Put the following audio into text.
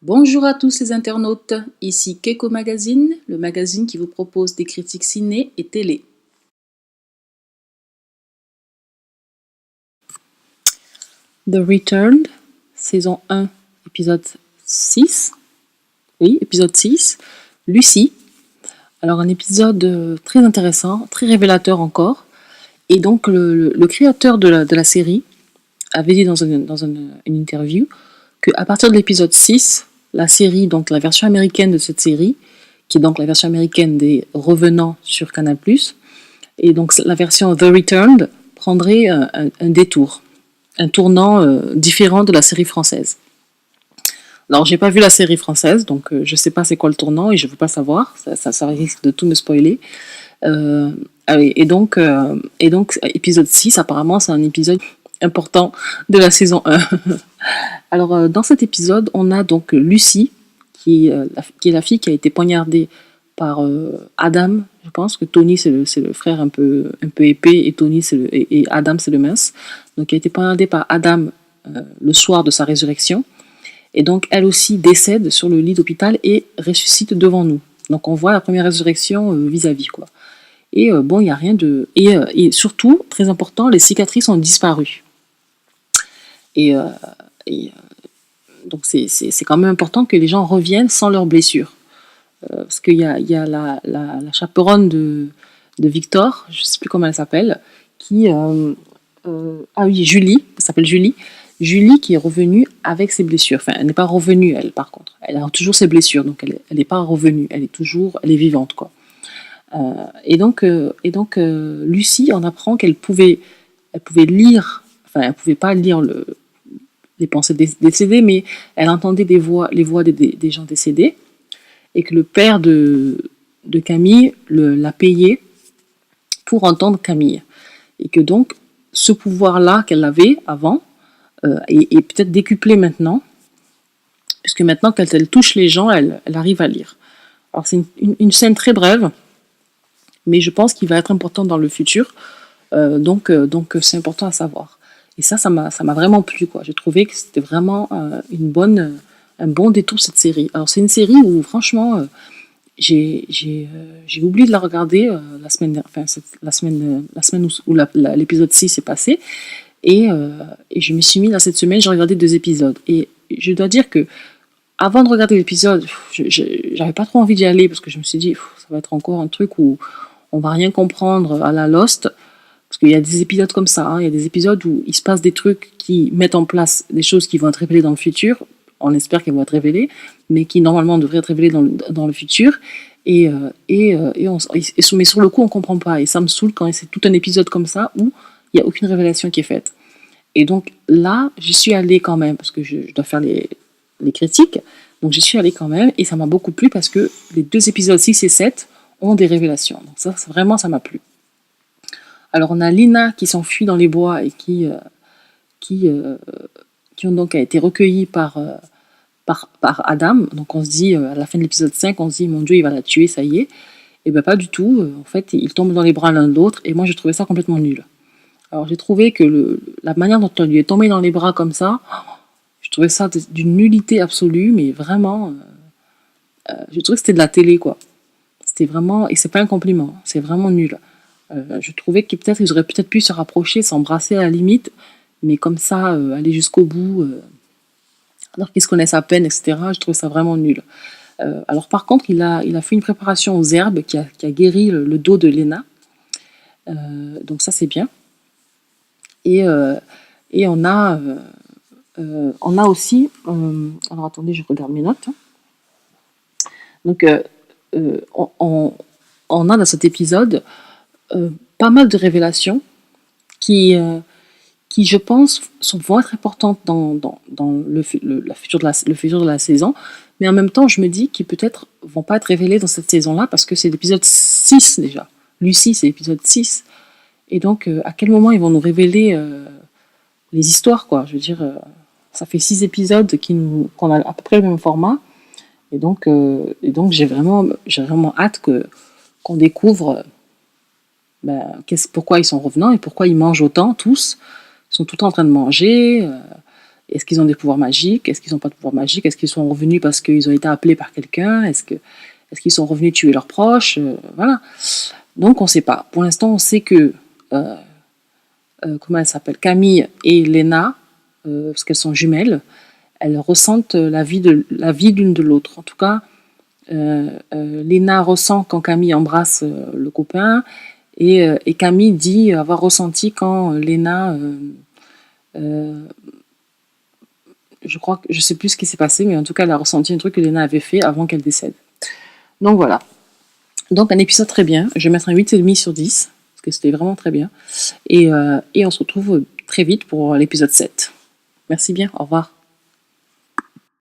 Bonjour à tous les internautes, ici Keiko Magazine, le magazine qui vous propose des critiques ciné et télé. The Returned, saison 1, épisode 6. Oui, épisode 6. Lucie. Alors un épisode très intéressant, très révélateur encore. Et donc le créateur de la série avait dit dans une interview qu'à partir de l'épisode 6, la série, donc la version américaine de cette série, qui est donc la version américaine des Revenants sur Canal+, et donc la version The Returned prendrait un détour, un tournant différent de la série française. Alors, j'ai pas vu la série française, donc je sais pas c'est quoi le tournant et je veux pas savoir. Ça risque de tout me spoiler. Et donc, épisode 6, apparemment, c'est un épisode important de la saison 1. Alors, dans cet épisode, on a donc Lucie, qui est la fille qui a été poignardée par Adam. Je pense que Tony, c'est le frère un peu épais, et Tony, et Adam, c'est le mince. Donc, elle a été poignardée par Adam le soir de sa résurrection. Et donc, elle aussi décède sur le lit d'hôpital et ressuscite devant nous. Donc, on voit la première résurrection vis-à-vis, quoi. Et bon, il n'y a rien de... Et surtout, très important, les cicatrices ont disparu. Et, euh, et donc, c'est quand même important que les gens reviennent sans leurs blessures. Parce qu'il y a la chaperonne de Victor, je ne sais plus comment elle s'appelle, qui... ah oui, Julie, elle s'appelle Julie. Julie qui est revenue avec ses blessures. Enfin, elle n'est pas revenue, elle, par contre. Elle a toujours ses blessures, donc elle n'est pas revenue. Elle est vivante, quoi. Lucie, on apprend qu'elle pouvait lire, enfin, elle pouvait pas lire les pensées décédées, mais elle entendait les voix des gens décédés, et que le père de Camille l'a payé pour entendre Camille. Et que donc, ce pouvoir-là qu'elle avait avant est peut-être décuplé maintenant, puisque maintenant, quand elle touche les gens, elle arrive à lire. Alors, c'est une scène très brève, mais je pense qu'il va être important dans le futur. Donc c'est important à savoir. Et ça m'a vraiment plu, quoi. J'ai trouvé que c'était vraiment un bon détour, cette série. Alors, c'est une série où, franchement, j'ai oublié de la regarder la semaine où l'épisode 6 est passé. Et je me suis mis dans cette semaine, j'ai regardé 2 épisodes. Et je dois dire que avant de regarder l'épisode, j'avais pas trop envie d'y aller parce que je me suis dit, ça va être encore un truc où on va rien comprendre à la Lost. Parce qu'il y a des épisodes comme ça, hein. Il y a des épisodes où il se passe des trucs qui mettent en place des choses qui vont être révélées dans le futur. On espère qu'elles vont être révélées, mais qui normalement devraient être révélées dans le futur. Mais sur le coup, on comprend pas. Et ça me saoule quand c'est tout un épisode comme ça où il n'y a aucune révélation qui est faite. Et donc là, j'y suis allée quand même, parce que je dois faire les critiques. Donc j'y suis allée quand même, et ça m'a beaucoup plu parce que les 2 épisodes 6 et 7 ont des révélations. Donc ça vraiment, ça m'a plu. Alors on a Lina qui s'enfuit dans les bois et qui ont donc été recueillis par Adam. Donc on se dit, à la fin de l'épisode 5, on se dit, mon Dieu, il va la tuer, ça y est. Et bien pas du tout. En fait, ils tombent dans les bras l'un de l'autre, et moi j'ai trouvé ça complètement nul. Alors j'ai trouvé que la manière dont on lui est tombé dans les bras comme ça, je trouvais ça d'une nullité absolue, mais vraiment, je trouvais que c'était de la télé, quoi. C'était vraiment, et c'est pas un compliment, c'est vraiment nul. Je trouvais qu'ils auraient peut-être pu se rapprocher, s'embrasser à la limite, mais comme ça, aller jusqu'au bout, alors qu'ils se connaissent à peine, etc. Je trouvais ça vraiment nul. Alors par contre, il a fait une préparation aux herbes qui a guéri le dos de Lena. Donc ça, c'est bien. Et on a aussi... alors attendez, je regarde mes notes. Donc on a dans cet épisode pas mal de révélations qui, je pense, vont être importantes dans le futur de la saison. Mais en même temps, je me dis qu'ils peut-être vont pas être révélés dans cette saison-là parce que c'est l'épisode 6 déjà. Lucie, c'est l'épisode 6. Et donc, à quel moment ils vont nous révéler les histoires, quoi. Je veux dire, ça fait 6 épisodes qu'on a à peu près le même format. Et donc j'ai vraiment hâte qu'on découvre pourquoi ils sont revenants et pourquoi ils mangent autant, tous. Ils sont tout le temps en train de manger. Est-ce qu'ils ont des pouvoirs magiques? Est-ce qu'ils n'ont pas de pouvoirs magiques? Est-ce qu'ils sont revenus parce qu'ils ont été appelés par quelqu'un? Est-ce qu'ils sont revenus tuer leurs proches? Voilà. Donc on ne sait pas. Pour l'instant, on sait que comment elle s'appelle, Camille et Léna, parce qu'elles sont jumelles, elles ressentent la vie l'une de l'autre. En tout cas, Léna ressent quand Camille embrasse le copain, et Camille dit avoir ressenti quand Léna, je sais plus ce qui s'est passé, mais en tout cas, elle a ressenti un truc que Léna avait fait avant qu'elle décède. Donc voilà. Donc un épisode très bien. Je vais mettre un 8,5 sur 10, parce que c'était vraiment très bien. Et on se retrouve très vite pour l'épisode 7. Merci bien, au revoir.